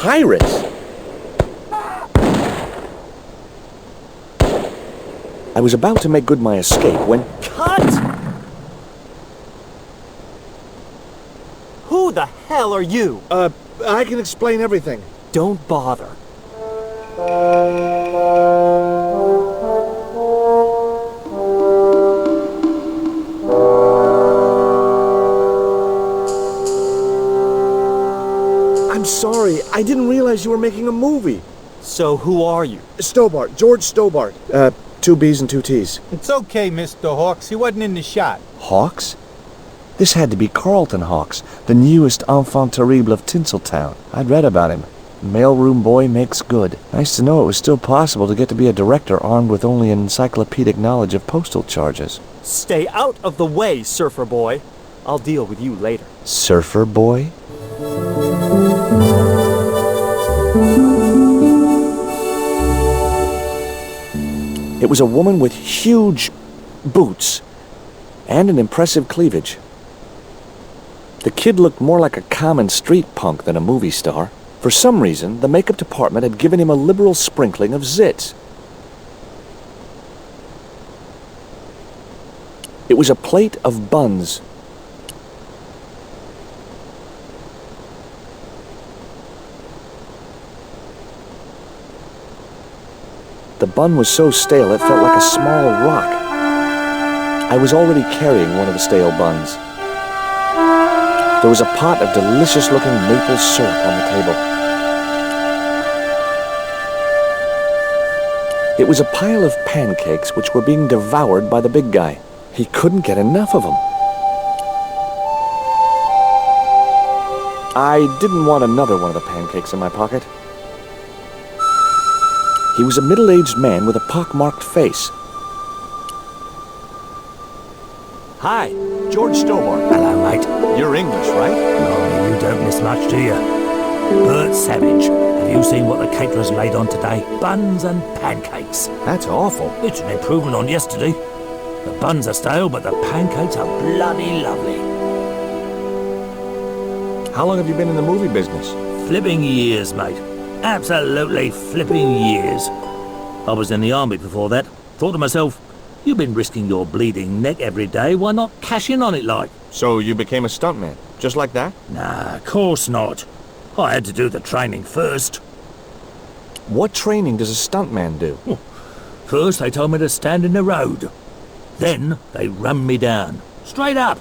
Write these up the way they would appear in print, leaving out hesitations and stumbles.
Pirates? I was about to make good my escape when... Cut! Who the hell are you? I can explain everything. Don't bother. I'm sorry. I didn't realize you were making a movie. So who are you? Stobart. George Stobart. 2 B's and 2 T's. It's okay, Mr. Hawks. He wasn't in the shot. Hawks? This had to be Carlton Hawks, the newest enfant terrible of Tinseltown. I'd read about him. Mailroom boy makes good. Nice to know it was still possible to get to be a director armed with only an encyclopedic knowledge of postal charges. Stay out of the way, surfer boy. I'll deal with you later. Surfer boy? It was a woman with huge boots and an impressive cleavage. The kid looked more like a common street punk than a movie star. For some reason, the makeup department had given him a liberal sprinkling of zits. It was a plate of buns. The bun was so stale it felt like a small rock. I was already carrying one of the stale buns. There was a pot of delicious-looking maple syrup on the table. It was a pile of pancakes which were being devoured by the big guy. He couldn't get enough of them. I didn't want another one of the pancakes in my pocket. He was a middle-aged man with a pock-marked face. Hi, George Stobart. Hello, mate. You're English, right? Blimey, you don't miss much, do you? Bert Savage. Have you seen what the caterers laid on today? Buns and pancakes. That's awful. It's an improvement on yesterday. The buns are stale, but the pancakes are bloody lovely. How long have you been in the movie business? Flipping years, mate. Absolutely flipping years. I was in the army before that. Thought to myself, you've been risking your bleeding neck every day, why not cash in on it like? So you became a stuntman, just like that? Nah, of course not. I had to do the training first. What training does a stuntman do? First, they told me to stand in the road. Then, they run me down. Straight up.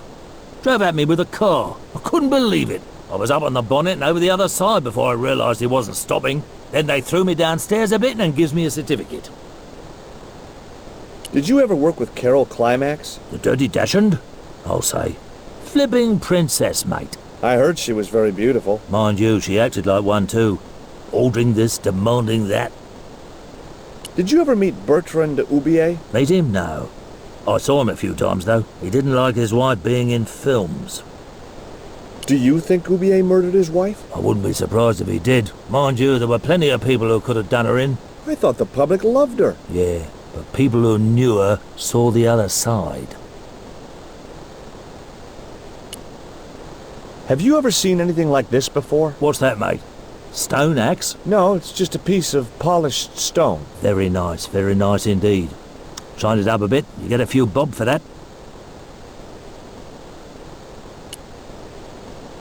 Drove at me with a car. I couldn't believe it. I was up on the bonnet and over the other side before I realised he wasn't stopping. Then they threw me downstairs a bit and gives me a certificate. Did you ever work with Carol Climax? The Dirty Dachshund? I'll say. Flipping princess, mate. I heard she was very beautiful. Mind you, she acted like one too. Ordering this, demanding that. Did you ever meet Bertrand Oubier? Meet him? No. I saw him a few times, though. He didn't like his wife being in films. Do you think Oubier murdered his wife? I wouldn't be surprised if he did. Mind you, there were plenty of people who could have done her in. I thought the public loved her. Yeah, but people who knew her saw the other side. Have you ever seen anything like this before? What's that, mate? Stone axe? No, it's just a piece of polished stone. Very nice indeed. Shine it up a bit, you get a few bob for that.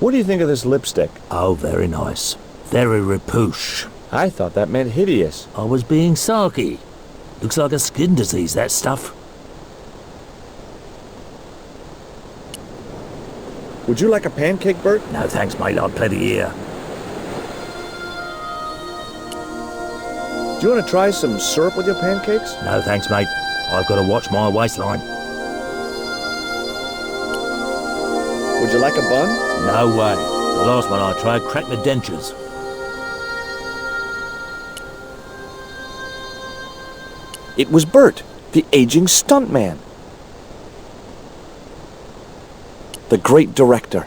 What do you think of this lipstick? Oh, very nice. Very repouche. I thought that meant hideous. I was being sarky. Looks like a skin disease, that stuff. Would you like a pancake, Bert? No thanks, mate, I've plenty here. Do you want to try some syrup with your pancakes? No thanks, mate. I've got to watch my waistline. Would you like a bun? No way. The last one I tried cracked my dentures. It was Bert, the aging stuntman. The great director.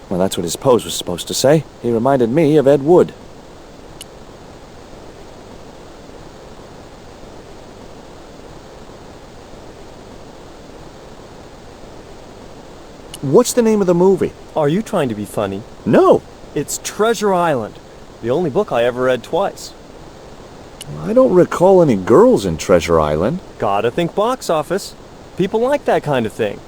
Well, that's what his pose was supposed to say. He reminded me of Ed Wood. What's the name of the movie? Are you trying to be funny? No. It's Treasure Island. The only book I ever read twice. I don't recall any girls in Treasure Island. Gotta think box office. People like that kind of thing.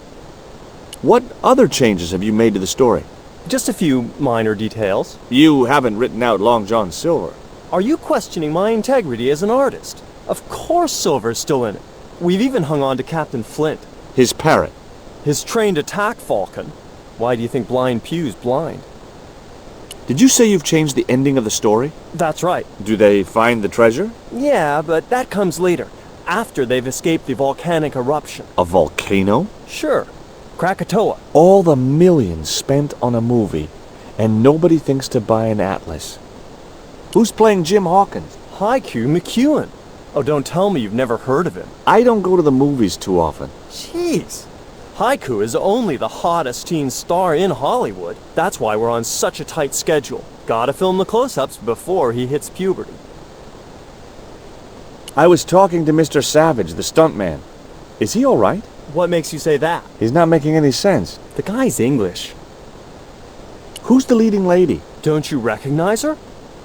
What other changes have you made to the story? Just a few minor details. You haven't written out Long John Silver. Are you questioning my integrity as an artist? Of course Silver's still in it. We've even hung on to Captain Flint. His parrot. His trained attack falcon. Why do you think Blind Pew's blind? Did you say you've changed the ending of the story? That's right. Do they find the treasure? Yeah, but that comes later, after they've escaped the volcanic eruption. A volcano? Sure. Krakatoa. All the millions spent on a movie, and nobody thinks to buy an atlas. Who's playing Jim Hawkins? Haiku McEwen. Oh, don't tell me you've never heard of him. I don't go to the movies too often. Jeez. Haiku is only the hottest teen star in Hollywood. That's why we're on such a tight schedule. Gotta film the close-ups before he hits puberty. I was talking to Mr. Savage, the stuntman. Is he all right? What makes you say that? He's not making any sense. The guy's English. Who's the leading lady? Don't you recognize her?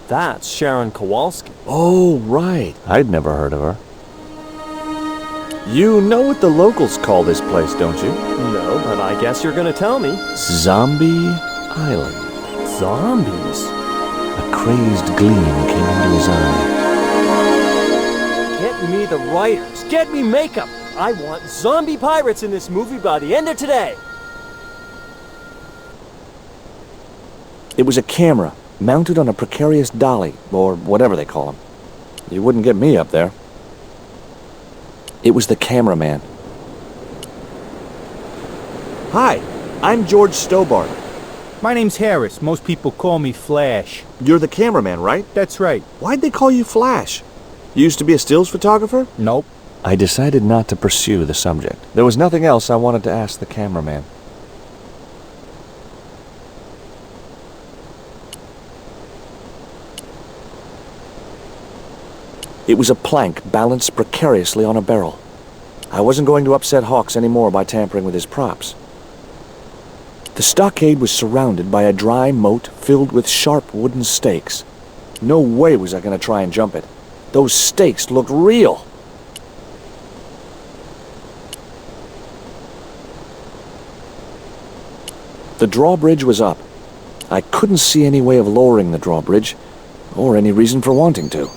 That's Sharon Kowalski. Oh, right. I'd never heard of her. You know what the locals call this place, don't you? No, but I guess you're gonna tell me. Zombie Island. Zombies? A crazed gleam came into his eye. Get me the writers. Get me makeup. I want zombie pirates in this movie by the end of today. It was a camera, mounted on a precarious dolly, or whatever they call them. You wouldn't get me up there. It was the cameraman. Hi, I'm George Stobart. My name's Harris. Most people call me Flash. You're the cameraman, right? That's right. Why'd they call you Flash? You used to be a stills photographer? Nope. I decided not to pursue the subject. There was nothing else I wanted to ask the cameraman. It was a plank balanced precariously on a barrel. I wasn't going to upset Hawks anymore by tampering with his props. The stockade was surrounded by a dry moat filled with sharp wooden stakes. No way was I going to try and jump it. Those stakes looked real. The drawbridge was up. I couldn't see any way of lowering the drawbridge, or any reason for wanting to.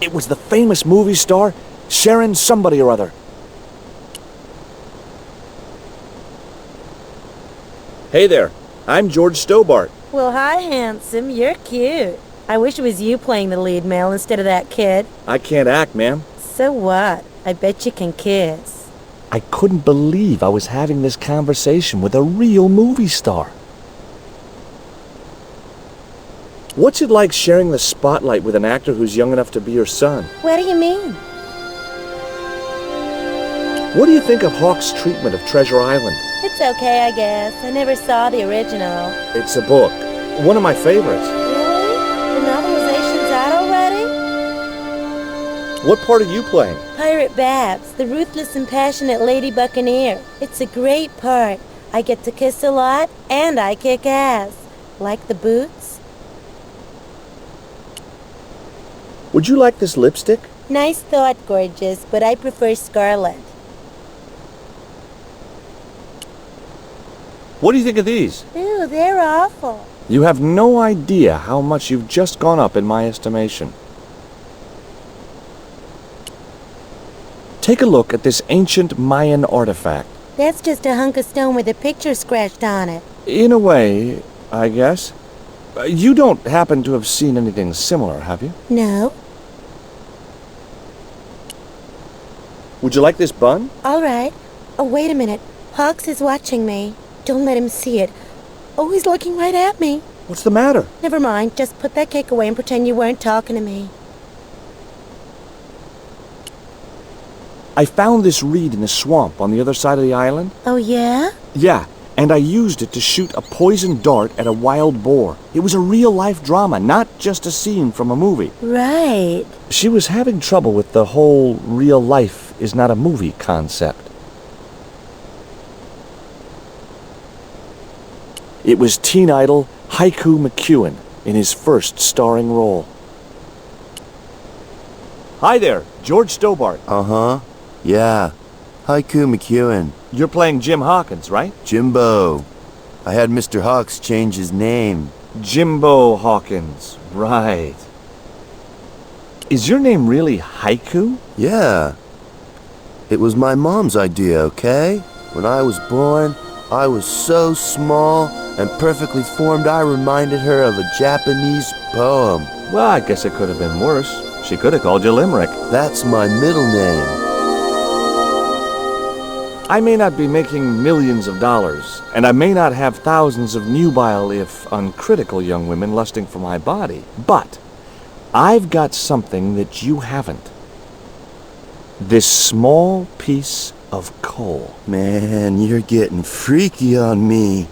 It was the famous movie star, Sharon somebody or other. Hey there, I'm George Stobart. Well, hi, handsome. You're cute. I wish it was you playing the lead male instead of that kid. I can't act, ma'am. So what? I bet you can kiss. I couldn't believe I was having this conversation with a real movie star. What's it like sharing the spotlight with an actor who's young enough to be your son? What do you mean? What do you think of Hawk's treatment of Treasure Island? It's okay, I guess. I never saw the original. It's a book. One of my favorites. Really? The novelization's out already? What part are you playing? Pirate Babs, the ruthless and passionate lady buccaneer. It's a great part. I get to kiss a lot, and I kick ass. Like the boots? Would you like this lipstick? Nice thought, gorgeous, but I prefer scarlet. What do you think of these? Ooh, they're awful. You have no idea how much you've just gone up in my estimation. Take a look at this ancient Mayan artifact. That's just a hunk of stone with a picture scratched on it. In a way, I guess. You don't happen to have seen anything similar, have you? No. Would you like this bun? All right. Oh, wait a minute. Hawks is watching me. Don't let him see it. Oh, he's looking right at me. What's the matter? Never mind. Just put that cake away and pretend you weren't talking to me. I found this reed in the swamp on the other side of the island. Oh, yeah? Yeah, and I used it to shoot a poisoned dart at a wild boar. It was a real-life drama, not just a scene from a movie. Right. She was having trouble with the whole real life is not a movie concept. It was teen idol Haiku McEwen in his first starring role. Hi there, George Stobart. Uh-huh. Yeah. Haiku McEwen. You're playing Jim Hawkins, right? Jimbo. I had Mr. Hawks change his name. Jimbo Hawkins, right. Is your name really Haiku? Yeah. It was my mom's idea, okay? When I was born, I was so small and perfectly formed I reminded her of a Japanese poem. Well, I guess it could have been worse. She could have called you Limerick. That's my middle name. I may not be making millions of dollars, and I may not have thousands of nubile, if uncritical, young women lusting for my body, but I've got something that you haven't. This small piece of coal. Man, you're getting freaky on me.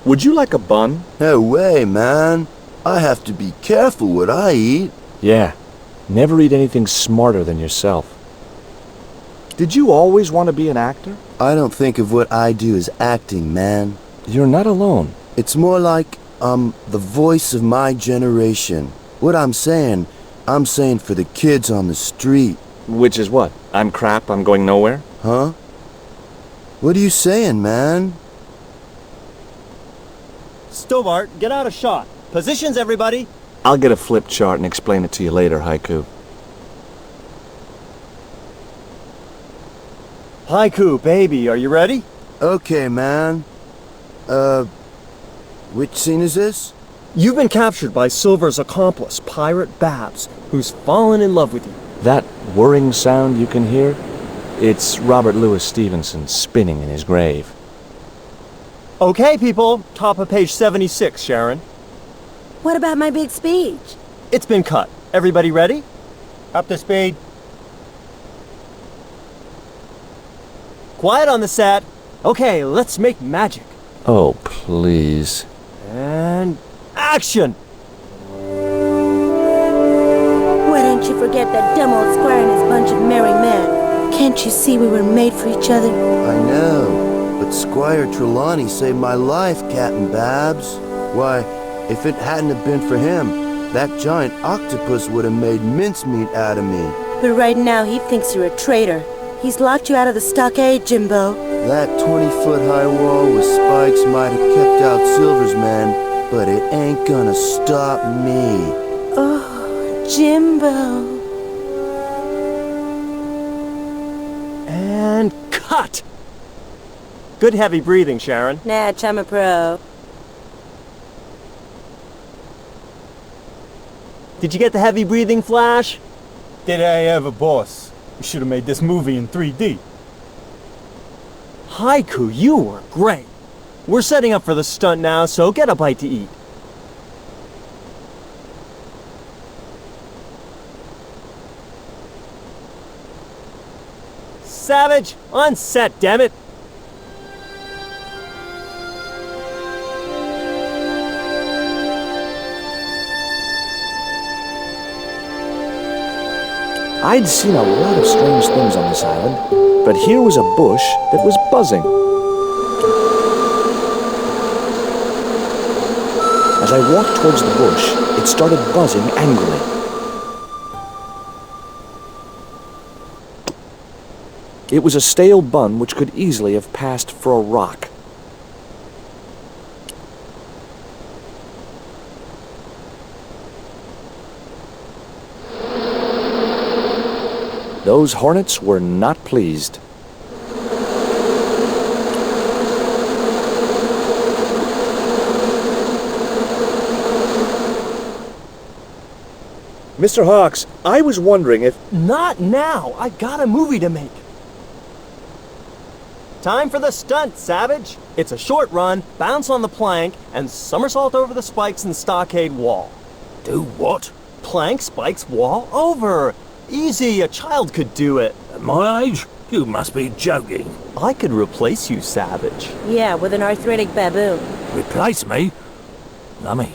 Would you like a bun? No way, man. I have to be careful what I eat. Yeah. Never eat anything smarter than yourself. Did you always want to be an actor? I don't think of what I do as acting, man. You're not alone. It's more like I'm the voice of my generation. What I'm saying for the kids on the street. Which is what? I'm crap, I'm going nowhere? Huh? What are you saying, man? Stobart, get out a shot. Positions, everybody. I'll get a flip chart and explain it to you later, Haiku. Haiku, baby, are you ready? Okay, man. Which scene is this? You've been captured by Silver's accomplice, Pirate Babs, who's fallen in love with you. That whirring sound you can hear? It's Robert Louis Stevenson spinning in his grave. Okay, people, top of page 76, Sharon. What about my big speech? It's been cut. Everybody ready? Up to speed. Quiet on the set. Okay, let's make magic. Oh, please. And action! Why don't you forget that dumb old squire and his bunch of merry men? Can't you see we were made for each other? I know, but Squire Trelawney saved my life, Captain Babs. Why, if it hadn't have been for him, that giant octopus would have made mincemeat out of me. But right now he thinks you're a traitor. He's locked you out of the stockade, Jimbo. That 20-foot-high wall with spikes might have kept out Silver's men, but it ain't gonna stop me. Oh, Jimbo. And cut! Good heavy breathing, Sharon. Natch, I'm a pro. Did you get the heavy breathing, Flash? Did I ever, boss? We should have made this movie in 3D. Haiku, you were great. We're setting up for the stunt now, so get a bite to eat. Savage, on set, damn it. I'd seen a lot of strange things on this island, but here was a bush that was buzzing. As I walked towards the bush, it started buzzing angrily. It was a stale bun which could easily have passed for a rock. Those hornets were not pleased. Mr. Hawks, I was wondering if... Not now. I got a movie to make. Time for the stunt, Savage. It's a short run, bounce on the plank, and somersault over the spikes and stockade wall. Do what? Plank, spikes, wall, over. Easy, a child could do it. At my age? You must be joking. I could replace you, Savage. Yeah, with an arthritic baboon. Replace me? Lummy,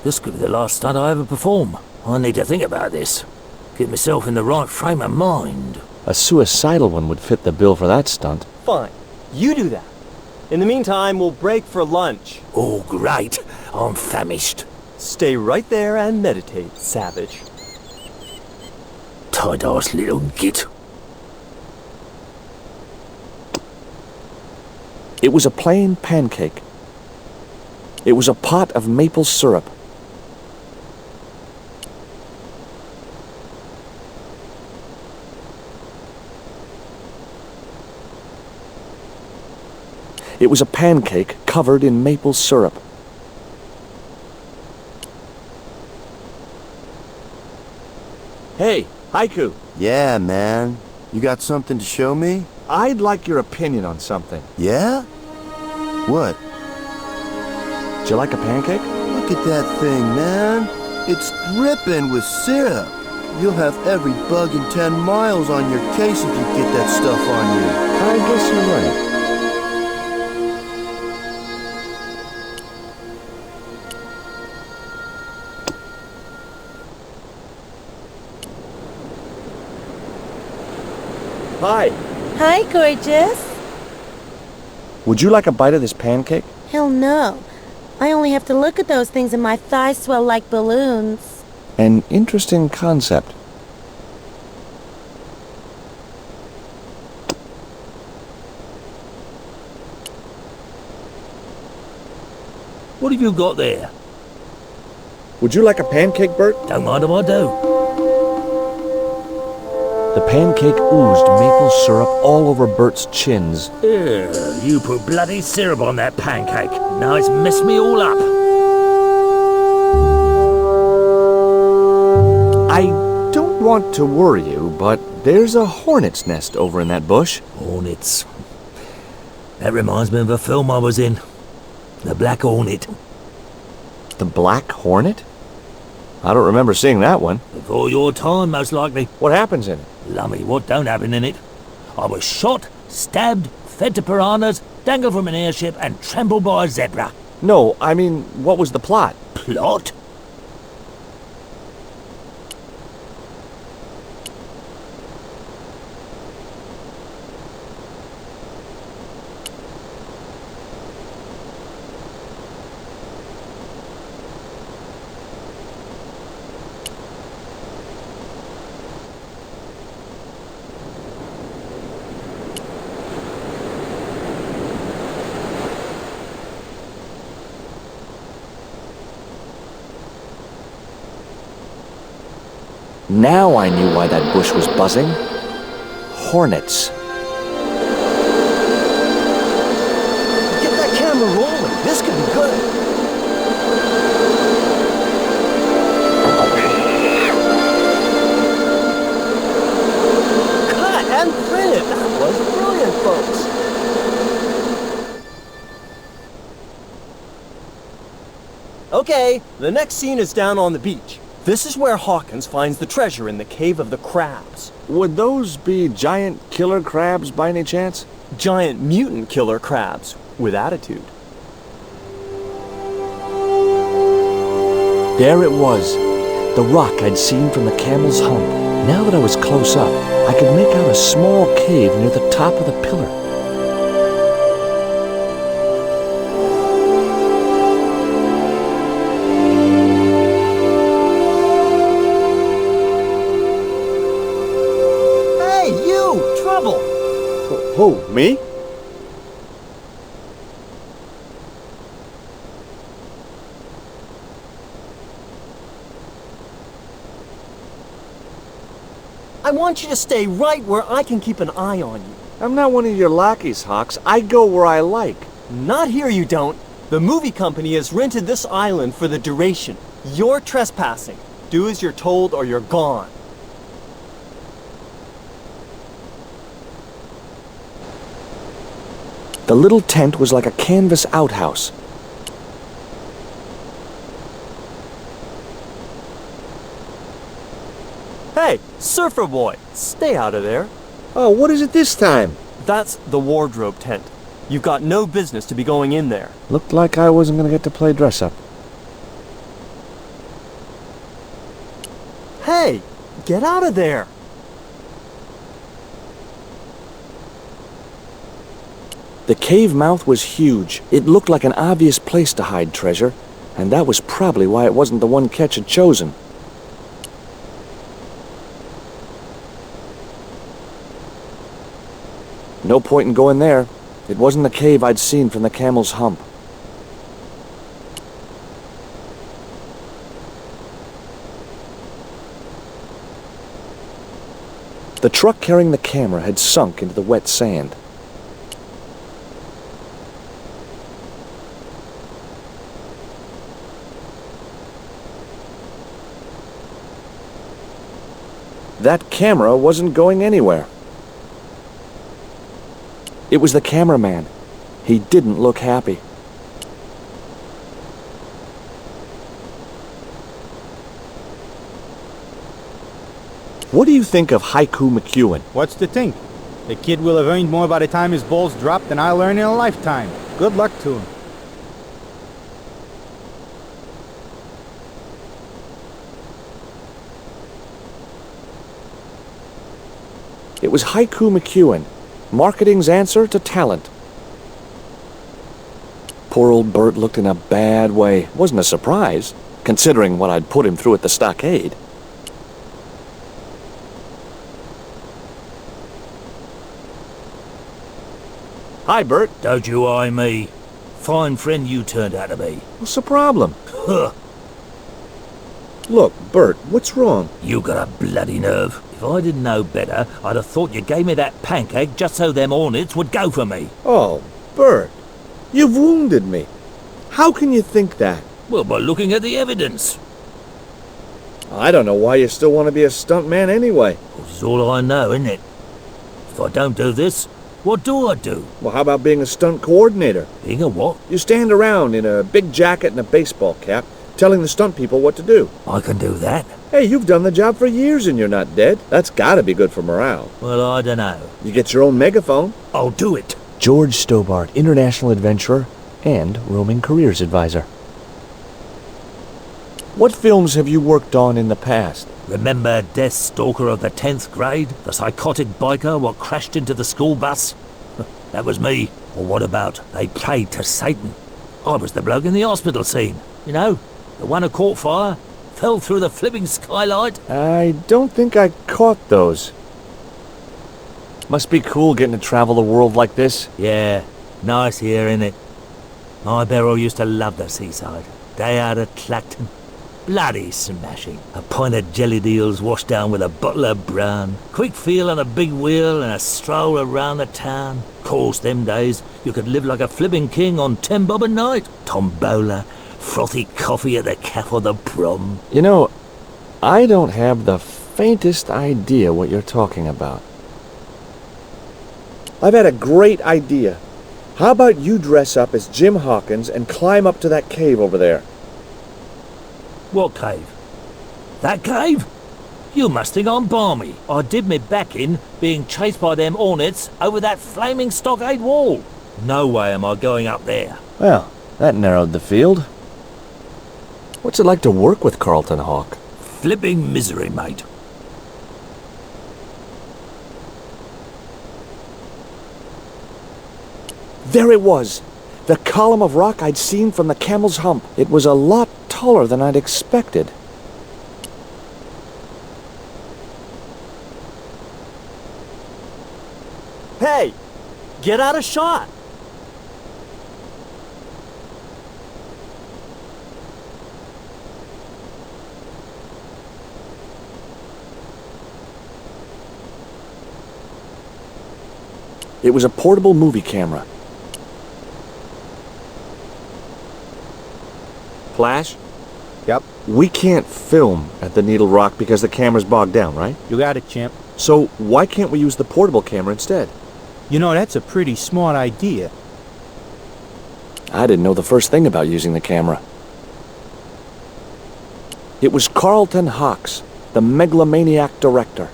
this could be the last stunt I ever perform. I need to think about this. Get myself in the right frame of mind. A suicidal one would fit the bill for that stunt. Fine, you do that. In the meantime, we'll break for lunch. Oh, great. I'm famished. Stay right there and meditate, savage. Tight-ass little git. It was a plain pancake. It was a pot of maple syrup. It was a pancake covered in maple syrup. Hey, Haiku, Yeah, man. You got something to show me? I'd like your opinion on something. Yeah? What? Do you like a pancake? Look at that thing, man. It's dripping with syrup. You'll have every bug in 10 miles on your case if you get that stuff on you. I guess you're right. Hi. Hi, gorgeous. Would you like a bite of this pancake? Hell no. I only have to look at those things and my thighs swell like balloons. An interesting concept. What have you got there? Would you like a pancake, Bert? Don't mind if I do. The pancake oozed maple syrup all over Bert's chins. Yeah, you put bloody syrup on that pancake. Now it's messed me all up. I don't want to worry you, but there's a hornet's nest over in that bush. Hornets. That reminds me of a film I was in. The Black Hornet. The Black Hornet? I don't remember seeing that one. Before your time, most likely. What happens in it? Lummy, what don't happen in it? I was shot, stabbed, fed to piranhas, dangled from an airship, and trampled by a zebra. No, I mean, what was the plot? Plot? Now I knew why that bush was buzzing. Hornets. Get that camera rolling. This could be good. Cut and print it. That was brilliant, folks. Okay, the next scene is down on the beach. This is where Hawkins finds the treasure in the Cave of the Crabs. Would those be giant killer crabs by any chance? Giant mutant killer crabs with attitude. There it was, the rock I'd seen from the camel's hump. Now that I was close up, I could make out a small cave near the top of the pillar. Who, me? I want you to stay right where I can keep an eye on you. I'm not one of your lackeys, Hawks. I go where I like. Not here, you don't. The movie company has rented this island for the duration. You're trespassing. Do as you're told or you're gone. The little tent was like a canvas outhouse. Hey, surfer boy, stay out of there. Oh, what is it this time? That's the wardrobe tent. You've got no business to be going in there. Looked like I wasn't going to get to play dress-up. Hey, get out of there. The cave mouth was huge. It looked like an obvious place to hide treasure, and that was probably why it wasn't the one Ketch had chosen. No point in going there. It wasn't the cave I'd seen from the camel's hump. The truck carrying the camera had sunk into the wet sand. That camera wasn't going anywhere. It was the cameraman. He didn't look happy. What do you think of Haiku McEwen? What's to think? The kid will have earned more by the time his balls drop than I'll earn in a lifetime. Good luck to him. It was Haiku McEwen, marketing's answer to talent. Poor old Bert looked in a bad way. Wasn't a surprise, considering what I'd put him through at the stockade. Hi, Bert. Don't you eye me. Fine friend you turned out to be. What's the problem? Huh. Look, Bert, what's wrong? You got a bloody nerve. If I didn't know better, I'd have thought you gave me that pancake just so them hornets would go for me. Oh, Bert, you've wounded me. How can you think that? Well, by looking at the evidence. I don't know why you still want to be a stuntman anyway. This is all I know, isn't it? If I don't do this, what do I do? Well, how about being a stunt coordinator? Being a what? You stand around in a big jacket and a baseball cap, telling the stunt people what to do. I can do that. Hey, you've done the job for years and you're not dead. That's gotta be good for morale. Well, I don't know. You get your own megaphone. I'll do it. George Stobart, international adventurer and roaming careers advisor. What films have you worked on in the past? Remember Death Stalker of the 10th grade? The psychotic biker what crashed into the school bus? That was me. Or what about They Prayed to Satan? I was the bloke in the hospital scene. You know, the one who caught fire, fell through the flipping skylight. I don't think I caught those. Must be cool getting to travel the world like this. Yeah, nice here, innit? My Beryl used to love the seaside. Day out at Clacton. Bloody smashing. A pint of jellied eels washed down with a bottle of brown. Quick feel on a big wheel and a stroll around the town. Course, them days, you could live like a flipping king on 10 bob a night. Tombola, frothy coffee at the cafe or the prom. You know, I don't have the faintest idea what you're talking about. I've had a great idea. How about you dress up as Jim Hawkins and climb up to that cave over there? What cave? That cave? You must think I'm balmy. I did me back in being chased by them hornets over that flaming stockade wall. No way am I going up there. Well, that narrowed the field. What's it like to work with Carlton Hawk? Flipping misery, mate. There it was! The column of rock I'd seen from the camel's hump. It was a lot taller than I'd expected. Hey! Get out of shot! It was a portable movie camera. Flash? Yep, We can't film at the Needle Rock because the camera's bogged down, right? you got it, champ. So why can't we use the portable camera instead? You know, that's a pretty smart idea. I didn't know the first thing about using the camera. It was Carlton Hawks, the megalomaniac director.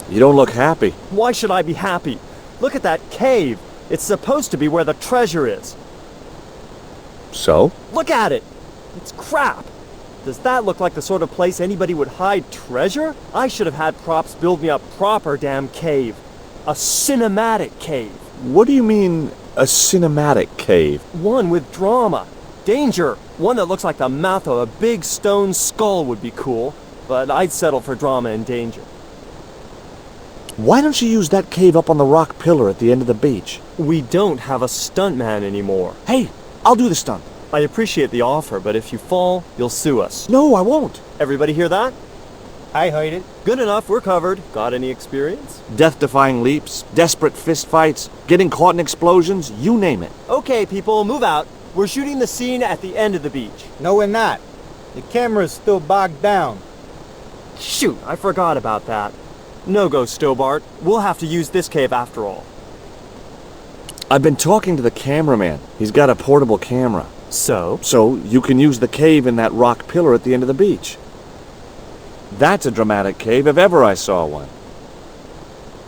You don't look happy. Why should I be happy? Look at that cave. It's supposed to be where the treasure is. So? Look at it. It's crap. Does that look like the sort of place anybody would hide treasure? I should have had props build me a proper damn cave. A cinematic cave. What do you mean, a cinematic cave? One with drama. Danger. One that looks like the mouth of a big stone skull would be cool, but I'd settle for drama and danger. Why don't you use that cave up on the rock pillar at the end of the beach? We don't have a stuntman anymore. Hey, I'll do the stunt. I appreciate the offer, but if you fall, you'll sue us. No, I won't. Everybody hear that? I heard it. Good enough, we're covered. Got any experience? Death-defying leaps, desperate fistfights, getting caught in explosions, you name it. Okay, people, move out. We're shooting the scene at the end of the beach. No, we're not. The camera's still bogged down. Shoot, I forgot about that. No go, Stobart. We'll have to use this cave after all. I've been talking to the cameraman. He's got a portable camera. So? So you can use the cave in that rock pillar at the end of the beach. That's a dramatic cave if ever I saw one.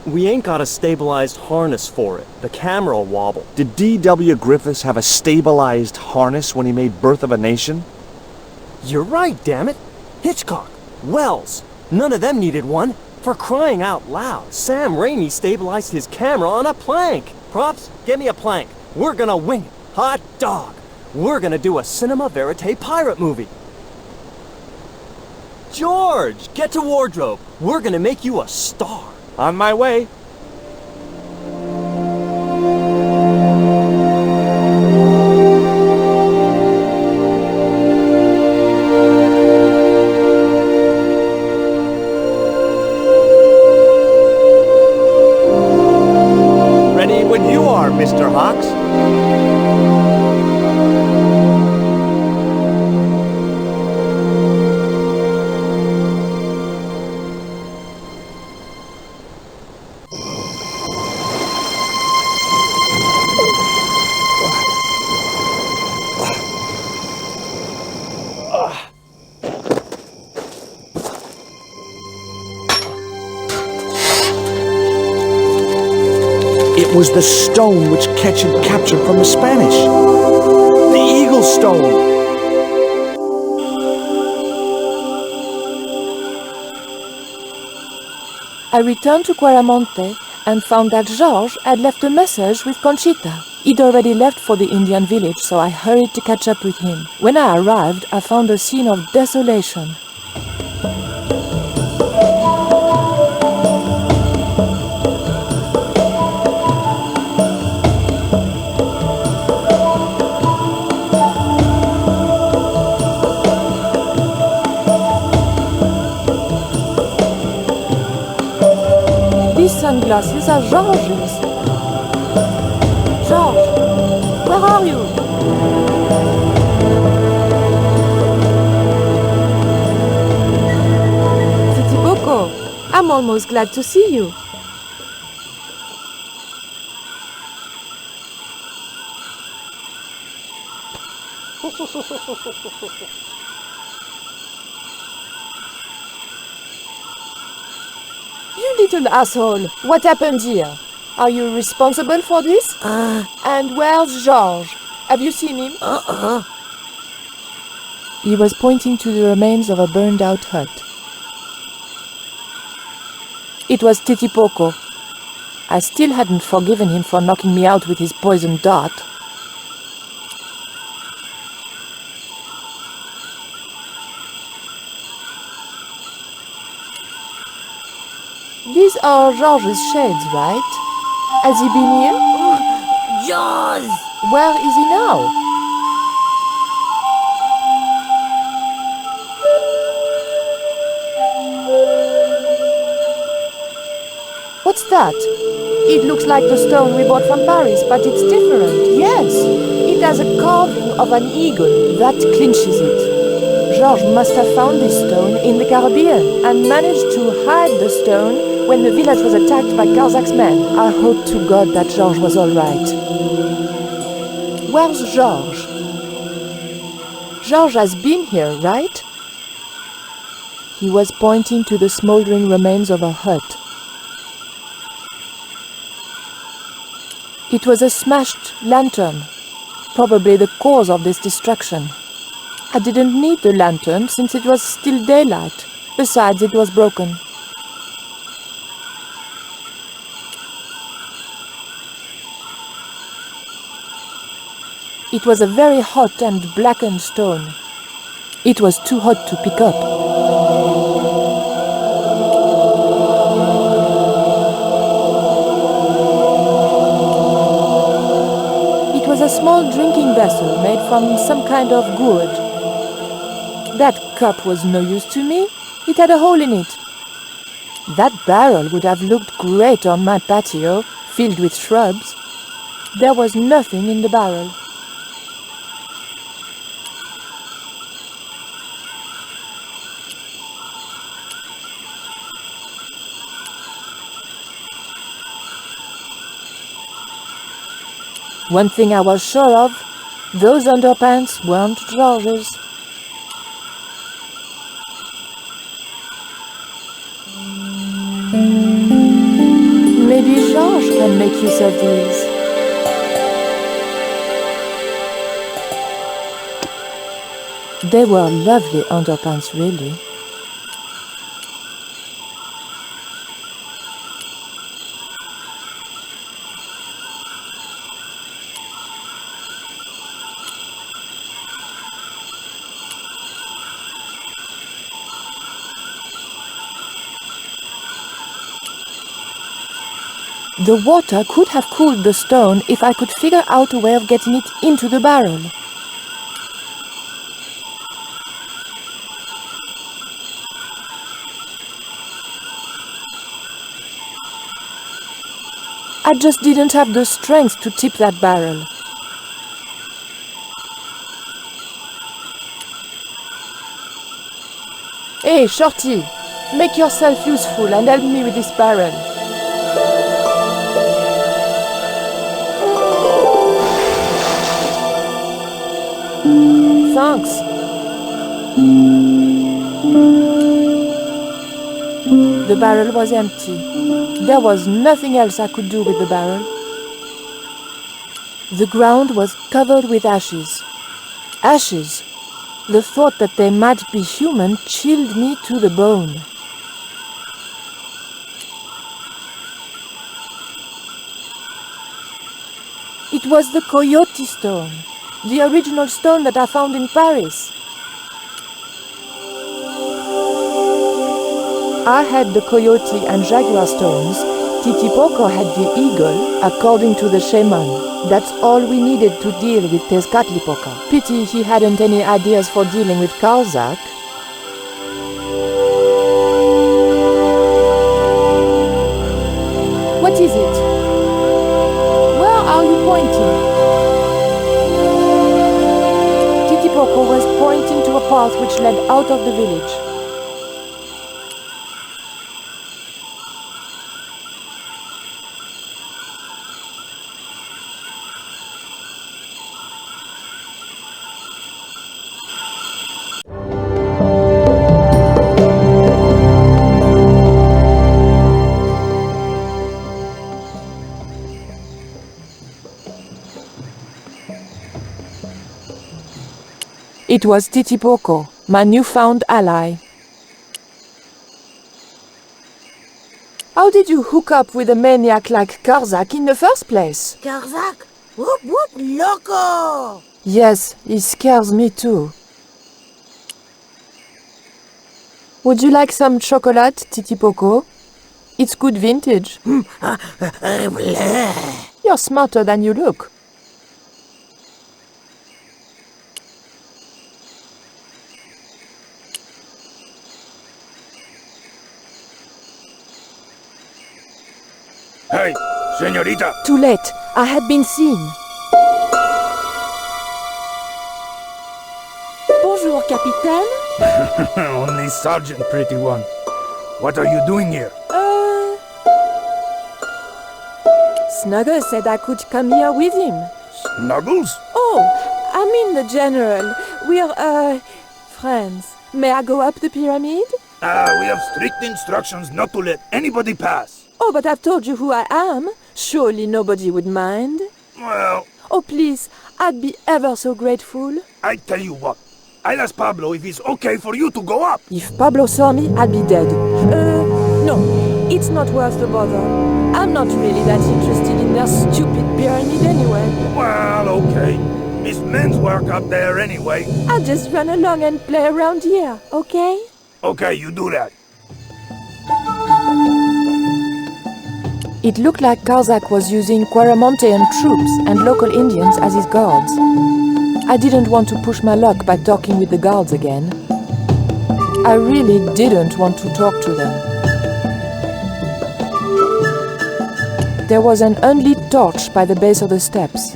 We ain't got a stabilized harness for it. The camera'll wobble. Did D.W. Griffiths have a stabilized harness when he made Birth of a Nation? You're right, damn it. Hitchcock, Wells, none of them needed one. For crying out loud, Sam Raimi stabilized his camera on a plank. Props, get me a plank. We're gonna wing it. Hot dog. We're gonna do a cinema verite pirate movie. George, get to wardrobe. We're gonna make you a star. On my way. Ready when you are, Mr. Hawks. It was the stone which Ketch had captured from the Spanish. The Eagle Stone. I returned to Quaramonte and found that George had left a message with Conchita. He'd already left for the Indian village, so I hurried to catch up with him. When I arrived, I found a scene of desolation. These sunglasses are George's. George, where are you? Titipoco, I'm almost glad to see you. You little asshole, what happened here? Are you responsible for this? And where's George? Have you seen him? He was pointing to the remains of a burned-out hut. It was Titipoco. I still hadn't forgiven him for knocking me out with his poisoned dart. These are George's shades, right? Has he been here? Jaws! Where is he now? What's that? It looks like the stone we bought from Paris, but it's different. Yes, it has a carving of an eagle. That clinches it. George must have found this stone in the Caribbean and managed to hide the stone when the village was attacked by Carzak's men. I hope to God that George was all right. Where's George? George has been here, right? He was pointing to the smoldering remains of a hut. It was a smashed lantern, probably the cause of this destruction. I didn't need the lantern since it was still daylight. Besides, it was broken. It was a very hot and blackened stone. It was too hot to pick up. It was a small drinking vessel made from some kind of gourd. That cup was no use to me. It had a hole in it. That barrel would have looked great on my patio, filled with shrubs. There was nothing in the barrel. One thing I was sure of, those underpants weren't George's. Maybe George can make use of these. They were lovely underpants, really. The water could have cooled the stone if I could figure out a way of getting it into the barrel. I just didn't have the strength to tip that barrel. Hey, Shorty! Make yourself useful and help me with this barrel. Thanks. The barrel was empty. There was nothing else I could do with the barrel. The ground was covered with ashes. Ashes! The thought that they might be human chilled me to the bone. It was the coyote stone. The original stone that I found in Paris. I had the coyote and jaguar stones. Titipoco had the eagle, according to the Shaman. That's all we needed to deal with Tezcatlipoca. Pity he hadn't any ideas for dealing with Karzak. What is it? Where are you pointing? Titipoco was pointing to a path which led out of the village. It was Titipoco, my newfound ally. How did you hook up with a maniac like Karzak in the first place? Karzak? Whoop whoop loco! Yes, he scares me too. Would you like some chocolate, Titipoco? It's good vintage. You're smarter than you look. Hey, señorita! Too late. I had been seen. Bonjour, Capitaine. Only Sergeant, pretty one. What are you doing here? Snuggle said I could come here with him. Snuggles? Oh, I mean the General. We're, friends. May I go up the pyramid? We have strict instructions not to let anybody pass. Oh, but I've told you who I am. Surely nobody would mind. Well, Oh, please, I'd be ever so grateful. I tell you what. I'll ask Pablo if it's okay for you to go up. If Pablo saw me, I'd be dead. No. It's not worth the bother. I'm not really that interested in their stupid pyramid anyway. Well, okay. It's men's work up there anyway. I'll just run along and play around here, okay? Okay, you do that. It looked like Karzak was using Quaramontean troops and local Indians as his guards. I didn't want to push my luck by talking with the guards again. I really didn't want to talk to them. There was an unlit torch by the base of the steps.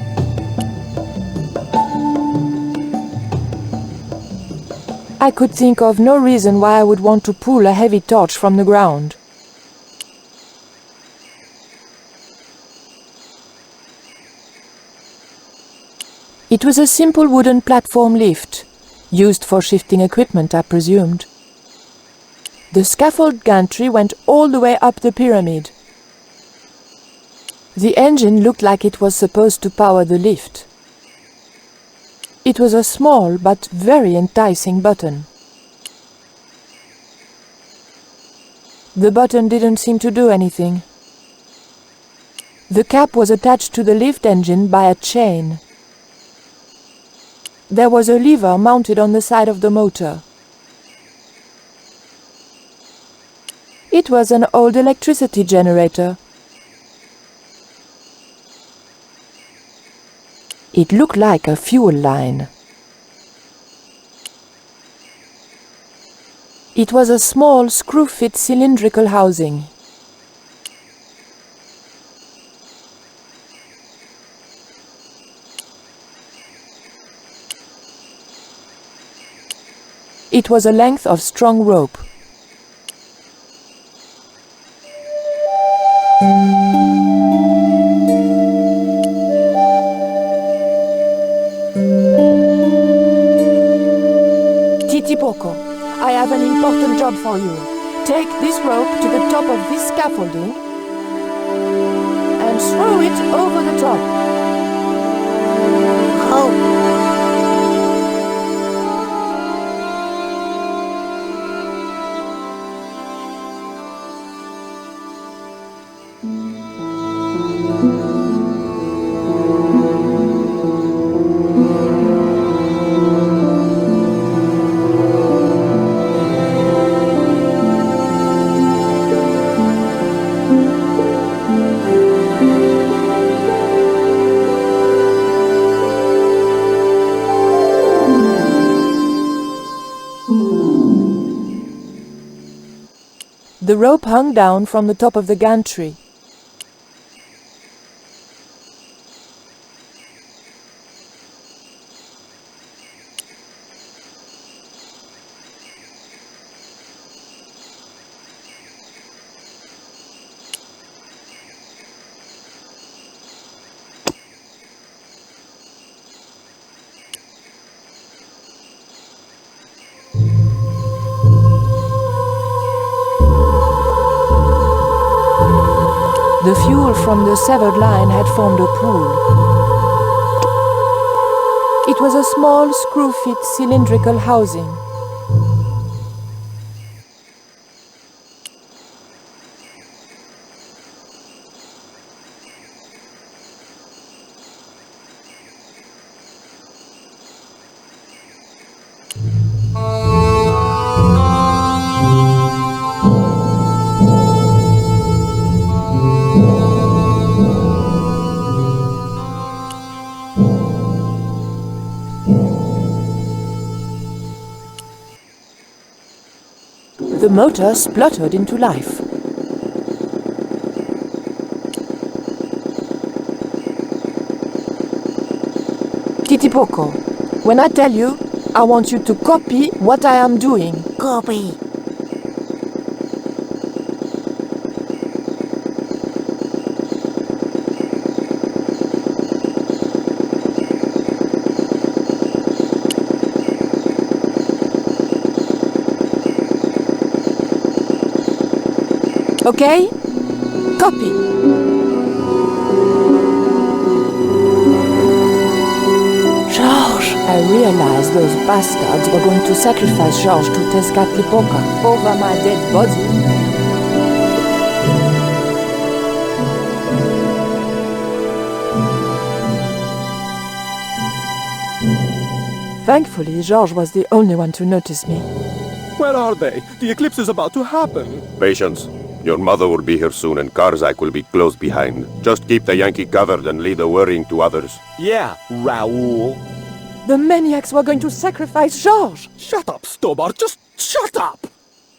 I could think of no reason why I would want to pull a heavy torch from the ground. It was a simple wooden platform lift, used for shifting equipment, I presumed. The scaffold gantry went all the way up the pyramid. The engine looked like it was supposed to power the lift. It was a small but very enticing button. The button didn't seem to do anything. The cap was attached to the lift engine by a chain. There was a lever mounted on the side of the motor. It was an old electricity generator. It looked like a fuel line. It was a small screw-fit cylindrical housing. It was a length of strong rope. Titipoco, I have an important job for you. Take this rope to the top of this scaffolding and throw it over the top. Oh. The rope hung down from the top of the gantry. The fuel from the severed line had formed a pool. It was a small screw-fit cylindrical housing. The motor spluttered into life. Titipoco, when I tell you, I want you to copy what I am doing. Copy. Okay? Copy. George, I I realized those bastards were going to sacrifice Georges to Tezcatlipoca over my dead body. Thankfully, Georges was the only one to notice me. Where are they? The eclipse is about to happen. Patience. Your mother will be here soon and Karzak will be close behind. Just keep the Yankee covered and leave the worrying to others. Yeah, Raoul. The maniacs were going to sacrifice Georges! Shut up, Stobart. Just shut up!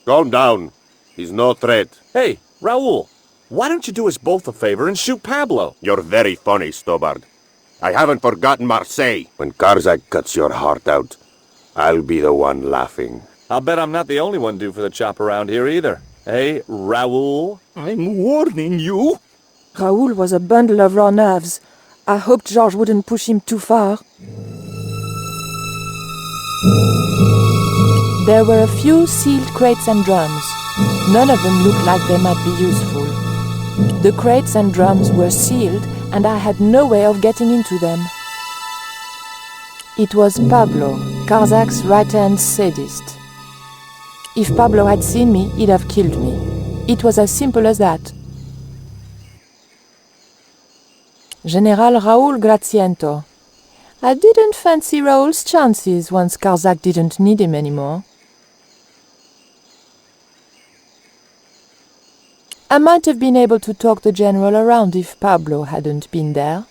Calm down. He's no threat. Hey, Raoul, why don't you do us both a favor and shoot Pablo? You're very funny, Stobart. I haven't forgotten Marseille. When Karzak cuts your heart out, I'll be the one laughing. I'll bet I'm not the only one due for the chop around here either. Hey, Raoul? I'm warning you. Raoul was a bundle of raw nerves. I hoped Georges wouldn't push him too far. There were a few sealed crates and drums. None of them looked like they might be useful. The crates and drums were sealed, and I had no way of getting into them. It was Pablo, Karzak's right-hand sadist. If Pablo had seen me, he'd have killed me. It was as simple as that. General Raoul Graziento. I didn't fancy Raoul's chances once Karzak didn't need him anymore. I might have been able to talk the general around if Pablo hadn't been there.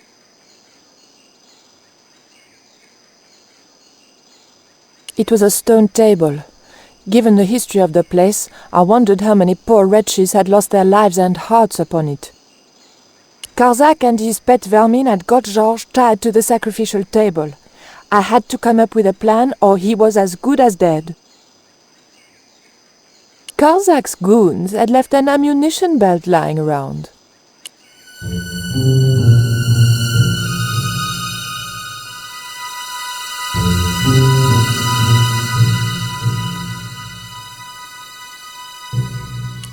It was a stone table. Given the history of the place, I wondered how many poor wretches had lost their lives and hearts upon it. Karzak and his pet vermin had got Georges tied to the sacrificial table. I had to come up with a plan, or he was as good as dead. Karzak's goons had left an ammunition belt lying around.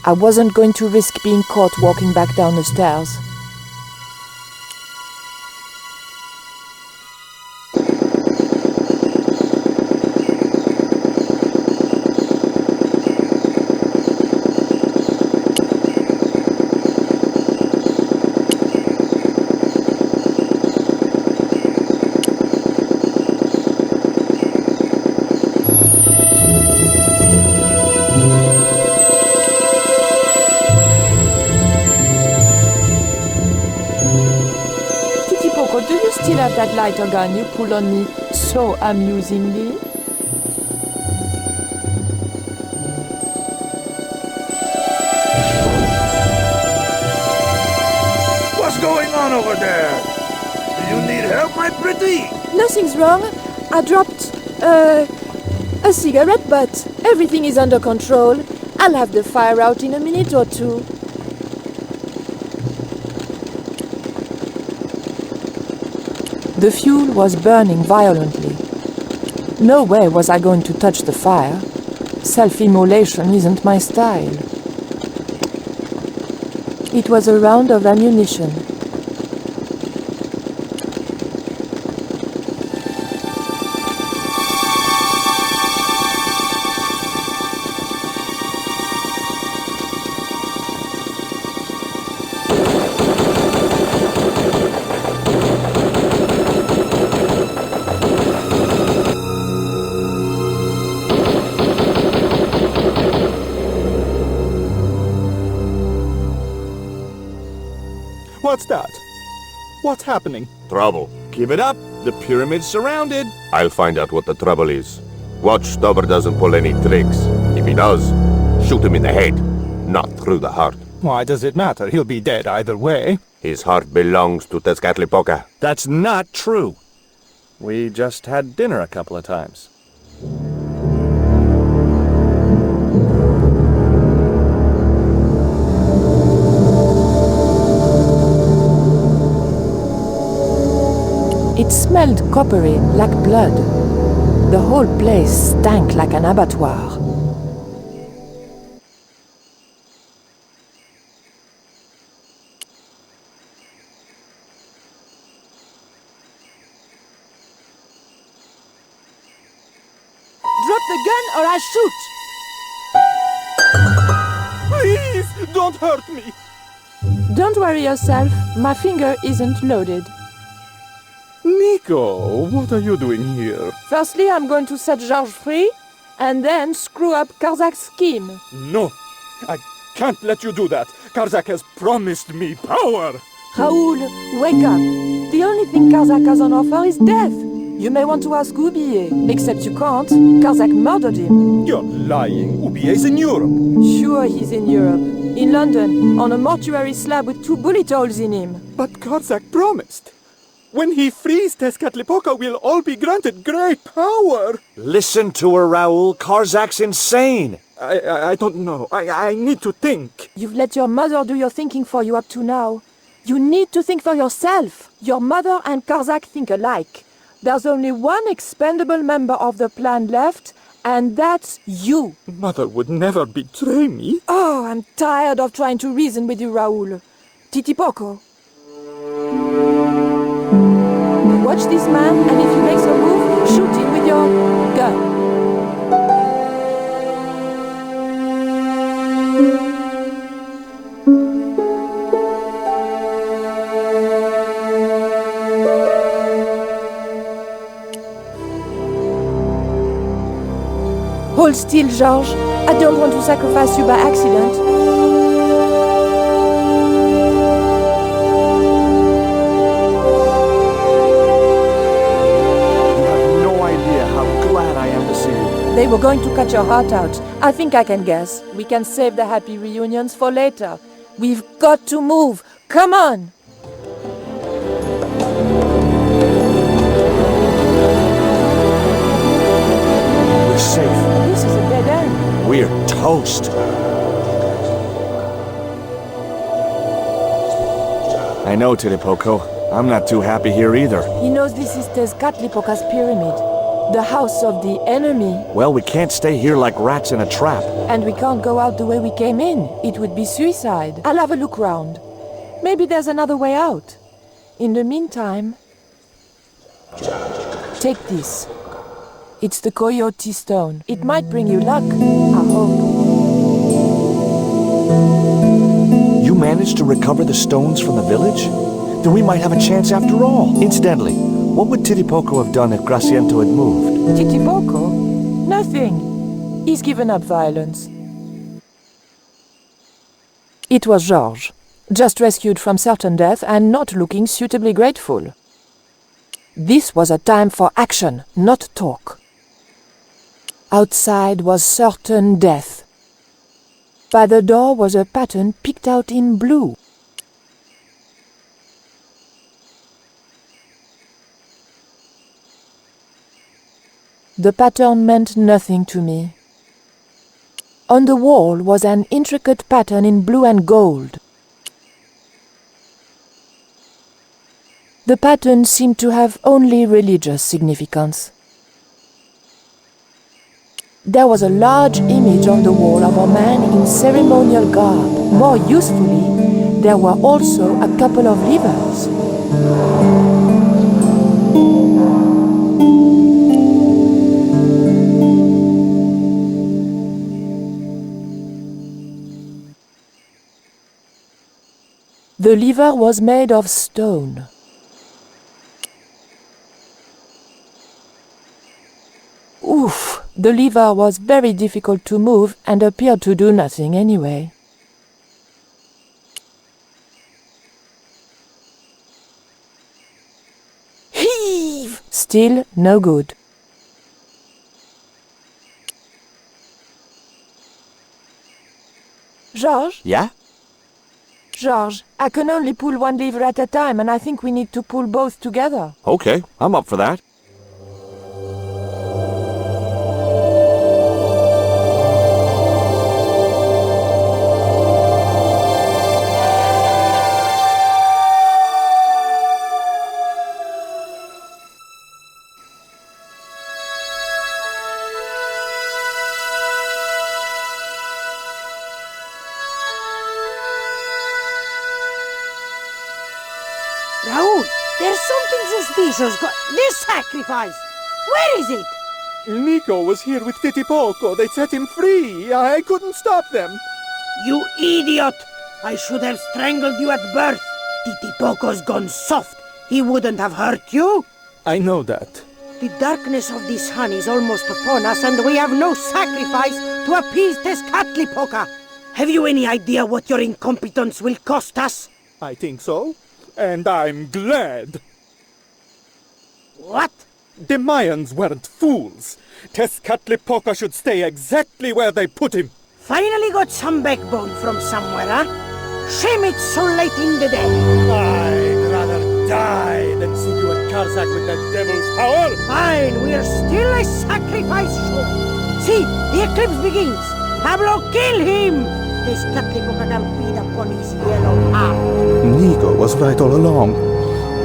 I wasn't going to risk being caught walking back down the stairs. Titipoco, do you still have that lighter gun you pulled on me so amusingly? What's going on over there? Do you need help, my pretty? Nothing's wrong. I dropped, a cigarette butt. Everything is under control. I'll have the fire out in a minute or two. The fuel was burning violently. No way was I going to touch the fire. Self-immolation isn't my style. It was a round of ammunition. What's that? What's happening? Trouble. Give it up. The pyramid's surrounded. I'll find out what the trouble is. Watch Stubber doesn't pull any tricks. If he does, shoot him in the head, not through the heart. Why does it matter? He'll be dead either way. His heart belongs to Tezcatlipoca. That's not true. We just had dinner a couple of times. It smelled coppery, like blood. The whole place stank like an abattoir. Drop the gun or I shoot! Please, don't hurt me. Don't worry yourself, my finger isn't loaded. Nico, what are you doing here? Firstly, I'm going to set Georges free, and then screw up Karzak's scheme. No, I can't let you do that. Karzak has promised me power. Raoul, wake up. The only thing Karzak has on offer is death. You may want to ask Oublier, except you can't. Karzak murdered him. You're lying. Oubier's in Europe. Sure, he's in Europe. In London, on a mortuary slab with 2 bullet holes in him. But Karzak promised. When he frees Tezcatlipoca, we'll all be granted great power. Listen to her, Raoul. Karzak's insane. I don't know. I need to think. You've let your mother do your thinking for you up to now. You need to think for yourself. Your mother and Karzak think alike. There's only one expendable member of the plan left, and that's you. Mother would never betray me. Oh, I'm tired of trying to reason with you, Raoul. Titipoco. Watch this man, and if he makes a move, shoot him with your gun. Hold still, Georges. I don't want to sacrifice you by accident. They were going to cut your heart out. I think I can guess. We can save the happy reunions for later. We've got to move. Come on! We're safe. This is a dead end. We're toast. I know, Titipoco. I'm not too happy here either. He knows this is Tezcatlipoca's pyramid. The house of the enemy. Well, we can't stay here like rats in a trap. And we can't go out the way we came in. It would be suicide. I'll have a look round. Maybe there's another way out. In the meantime... Take this. It's the Coyote Stone. It might bring you luck, I hope. You managed to recover the stones from the village? Then we might have a chance after all. Incidentally, what would Titipoco have done if Graciento had moved? Titipoco? Nothing. He's given up violence. It was Georges, just rescued from certain death and not looking suitably grateful. This was a time for action, not talk. Outside was certain death. By the door was a pattern picked out in blue. The pattern meant nothing to me. On the wall was an intricate pattern in blue and gold. The pattern seemed to have only religious significance. There was a large image on the wall of a man in ceremonial garb. More usefully, there were also a couple of livers. The lever was made of stone. Oof! The lever was very difficult to move and appeared to do nothing anyway. Heave! Still no good. Georges? Yeah? Georges, I can only pull one lever at a time, and I think we need to pull both together. Okay, I'm up for that. Raoul, there's something suspicious. This sacrifice! Where is it? Nico was here with Titipoco. They set him free. I couldn't stop them. You idiot! I should have strangled you at birth. Titipoco's gone soft. He wouldn't have hurt you. I know that. The darkness of the sun is almost upon us, and we have no sacrifice to appease Tezcatlipoca. Have you any idea what your incompetence will cost us? I think so. And I'm glad. What? The Mayans weren't fools. Tezcatlipoca should stay exactly where they put him. Finally got some backbone from somewhere, huh? Shame it's so late in the day. I'd rather die than see you at Karzak with that devil's power. Fine, we're still a sacrifice show. See, the eclipse begins. Pablo, kill him! Tezcatlipoca can feed upon his yellow heart. Nico was right all along,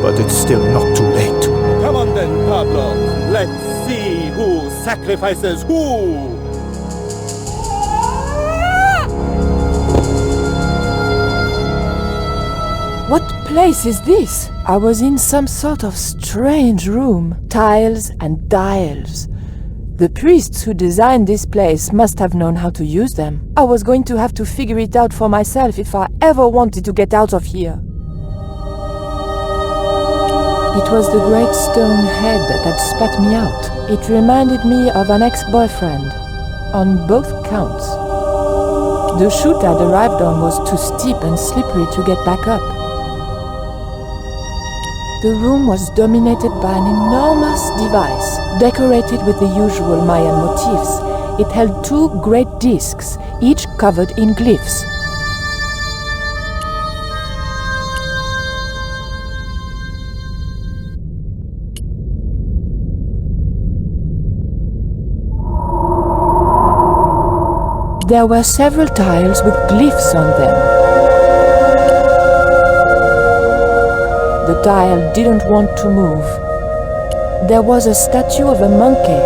but it's still not too late. Come on then, Pablo. Let's see who sacrifices who. What place is this? I was in some sort of strange room. Tiles and dials. The priests who designed this place must have known how to use them. I was going to have to figure it out for myself if I ever wanted to get out of here. It was the great stone head that had spat me out. It reminded me of an ex-boyfriend, on both counts. The chute I'd arrived on was too steep and slippery to get back up. The room was dominated by an enormous device, decorated with the usual Mayan motifs. It held two great discs, each covered in glyphs. There were several tiles with glyphs on them. The tile didn't want to move. There was a statue of a monkey,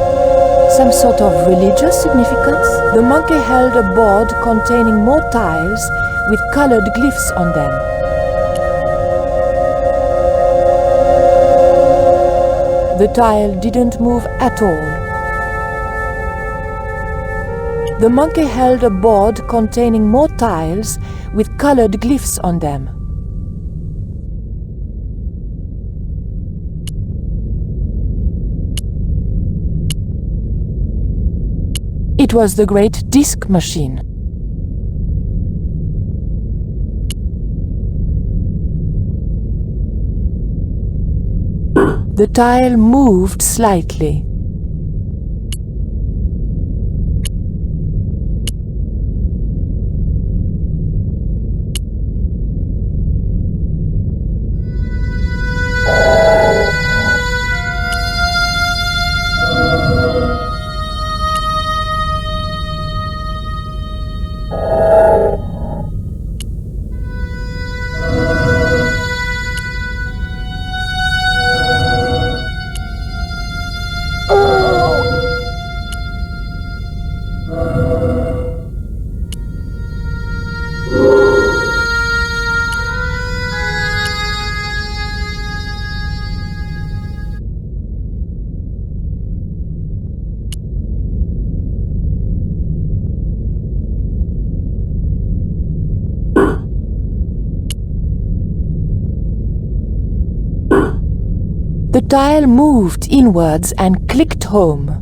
some sort of religious significance. The monkey held a board containing more tiles with colored glyphs on them. The tile didn't move at all. The monkey held a board containing more tiles with colored glyphs on them. It was the great disc machine. The tile moved slightly. The tile moved inwards and clicked home.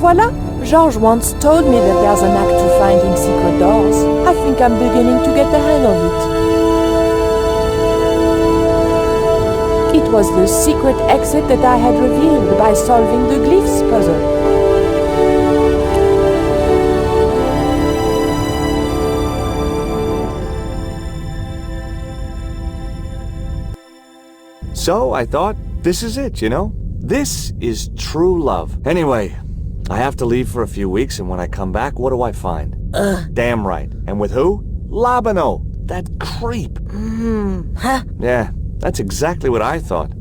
Voila! Georges once told me that there's an act to finding secret doors. I think I'm beginning to get the hang of it. It was the secret exit that I had revealed by solving the glyphs puzzle. So I thought, this is it, you know? This is true love. Anyway, I have to leave for a few weeks, and when I come back, what do I find? Damn right. And with who? Labano, that creep. Huh? Yeah, that's exactly what I thought.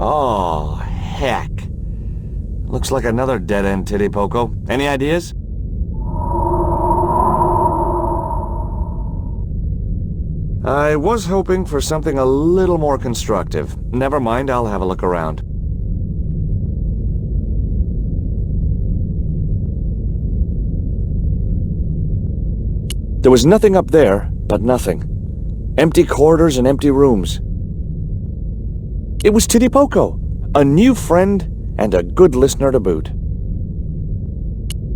Oh, heck. Looks like another dead-end Titipoco. Any ideas? I was hoping for something a little more constructive. Never mind, I'll have a look around. There was nothing up there, but nothing. Empty corridors and empty rooms. It was Titipoco, a new friend and a good listener to boot.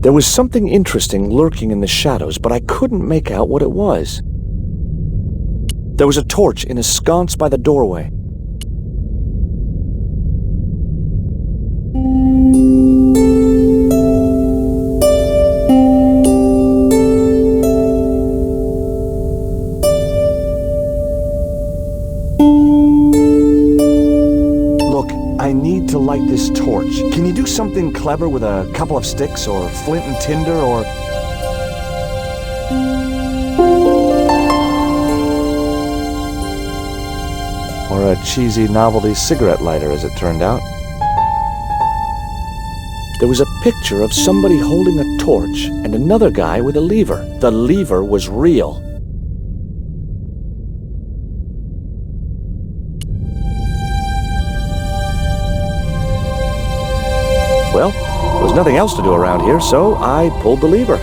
There was something interesting lurking in the shadows, but I couldn't make out what it was. There was a torch in a sconce by the doorway. I need to light this torch. Can you do something clever with a couple of sticks or flint and tinder or... or a cheesy novelty cigarette lighter, as it turned out. There was a picture of somebody holding a torch and another guy with a lever. The lever was real. Well, there was nothing else to do around here, so I pulled the lever.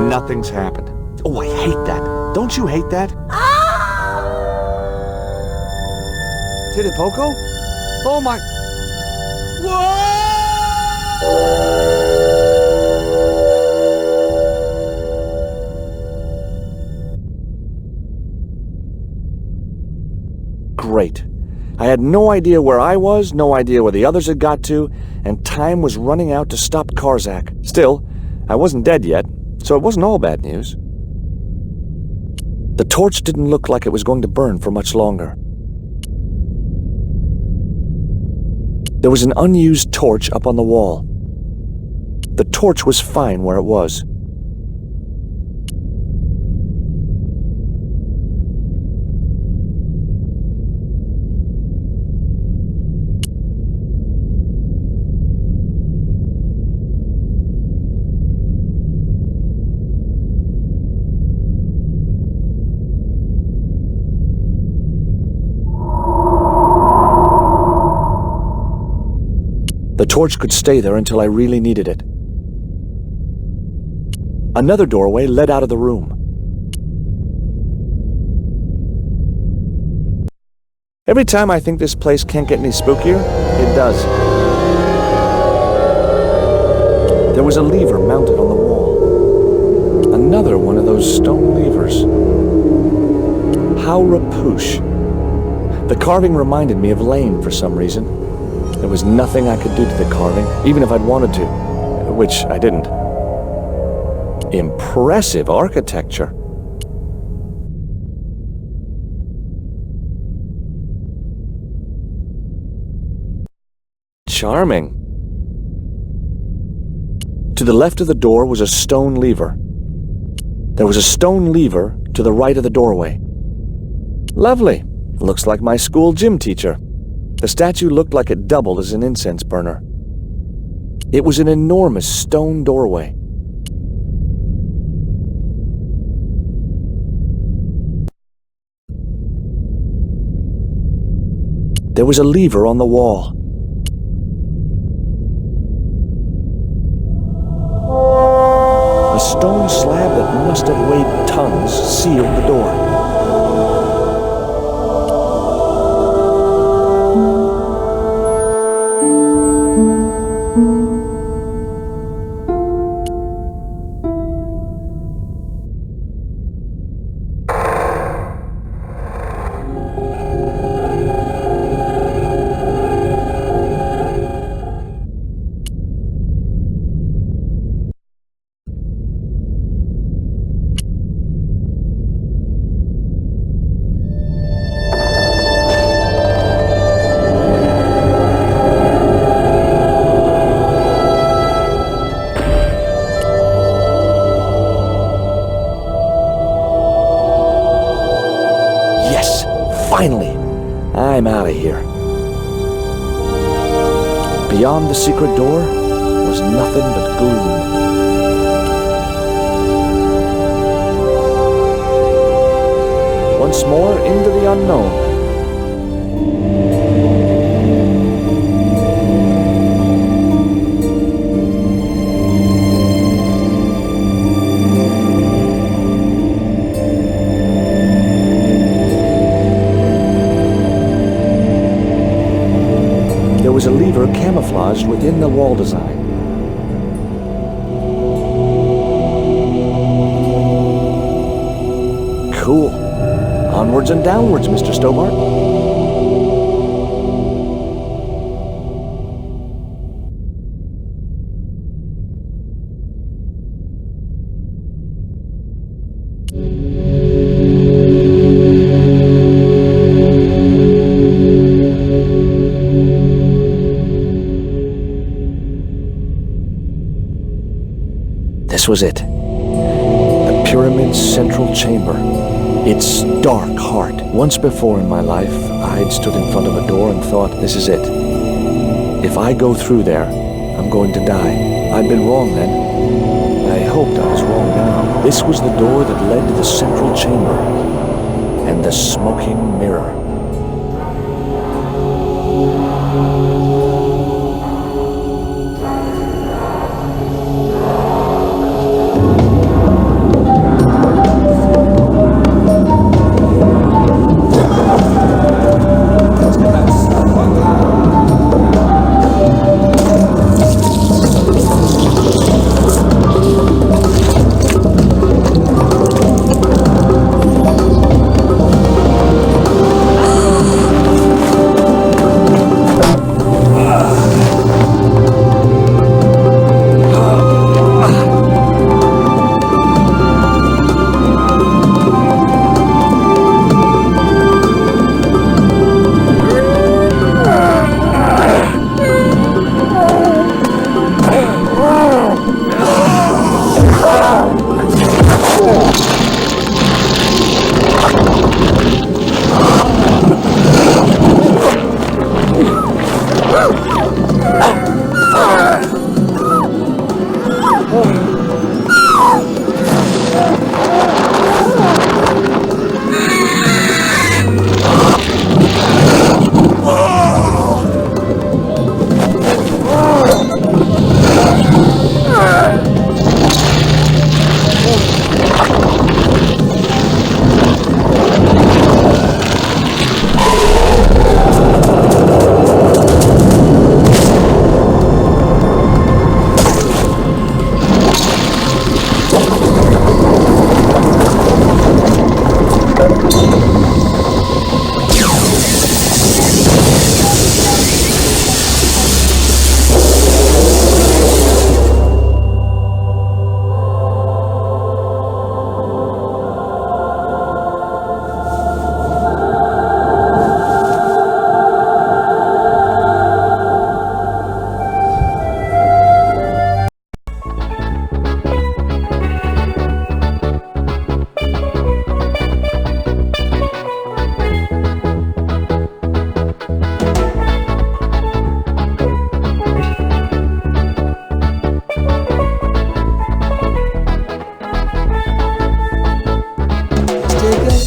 Nothing's happened. Oh, I hate that. Don't you hate that? Titipoco? Oh my... Great. I had no idea where I was, no idea where the others had got to, and time was running out to stop Karzak. Still, I wasn't dead yet, so it wasn't all bad news. The torch didn't look like it was going to burn for much longer. There was an unused torch up on the wall. The torch was fine where it was. The torch could stay there until I really needed it. Another doorway led out of the room. Every time I think this place can't get any spookier, it does. There was a lever mounted on the wall. Another one of those stone levers. How rapoosh. The carving reminded me of Lane for some reason. There was nothing I could do to the carving, even if I'd wanted to, which I didn't. Impressive architecture. Charming. To the left of the door was a stone lever. There was a stone lever to the right of the doorway. Lovely. Looks like my school gym teacher. The statue looked like it doubled as an incense burner. It was an enormous stone doorway. There was a lever on the wall. A stone slab that must have weighed tons sealed the door. Finally, I'm out of here. Beyond the secret door was nothing but gloom. Once more into the unknown. There was a lever camouflaged within the wall design. Cool. Onwards and downwards, Mr. Stobart. This was it. The pyramid's central chamber. Its dark heart. Once before in my life, I'd stood in front of a door and thought, this is it. If I go through there, I'm going to die. I'd been wrong then. I hoped I was wrong now. This was the door that led to the central chamber and the smoking mirror.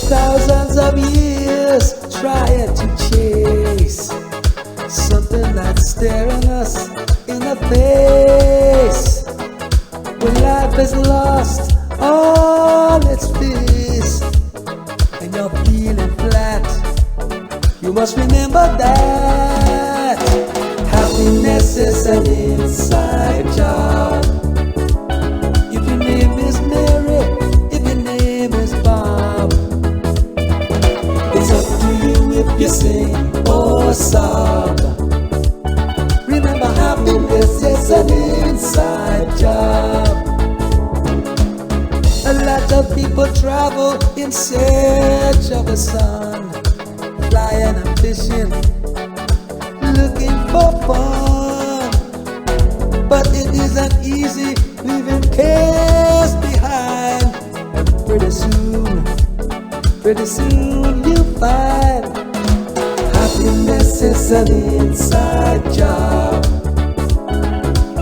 thousands of years trying to chase something that's staring us in the face. When life has lost all its feast and you're feeling flat, you must remember that happiness is an inside job. If your name is Mary, if your name is Bob, it's up to you if you sing or sob. Remember, happiness is an inside job. A lot of people travel in search of the sun, flying and fishing, looking for fun. But it isn't easy leaving cares behind. And pretty soon you'll find happiness is an inside job.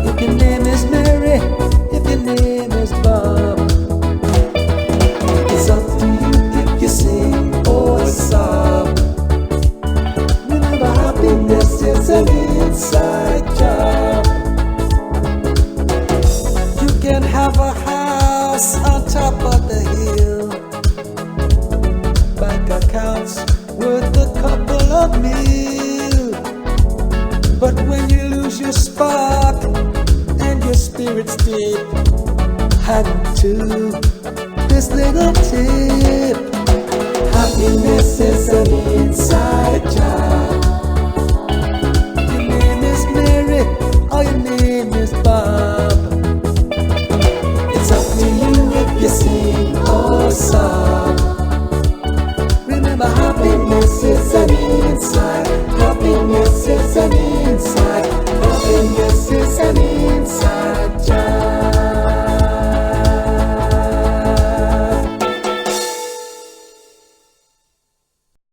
If your name is Mary, if your name is Bob, it's up to you if you sing or sob. Remember, happiness is an inside job. You can have a house on top of the hill, bank accounts worth a couple of mil. But when you lose your spark and your spirit's deep, hang to this little tip.